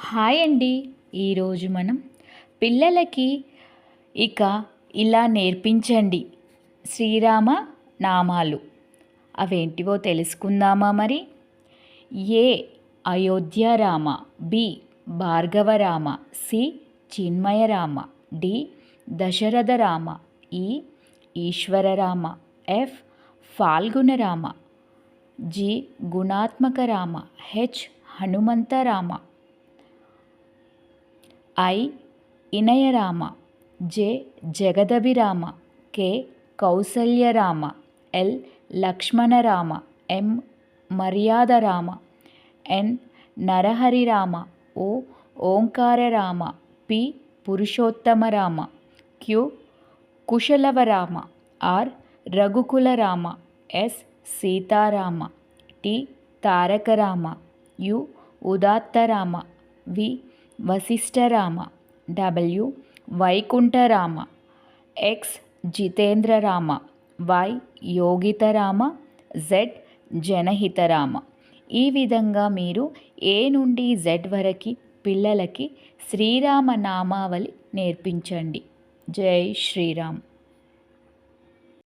Hi అండి. ఈరోజు మనం పిల్లలకి ఇక ఇలా నేర్పించండి శ్రీరామ నామాలు అవేంటివో తెలుసుకుందామా మరి? A Ayodhyarama, B Bhargavarama, C Chinmayarama, D Dasharatharama, E Eshwararama, F Phalgunarama, G Gunatmakarama, H Hanumantharama, I Inayarama, J Jagadabhirama, K Kausalyarama, L Lakshmanarama, M Maryadarama, N Naraharirama, O Omkararama, P Purushottamarama, Q Kushalavarama, R Raghukularama, S Sitarama, T Tarakarama, U Udattarama, V Vashishtharama, W Vaikuntharama, X Jitendrarama, Y Yogitarama, Z Janahitarama. ఈ విధంగా మీరు ఏ నుండి జెడ్ వరకు పిల్లలకి శ్రీరామ నామావళి నేర్పించండి. జై శ్రీరామ్.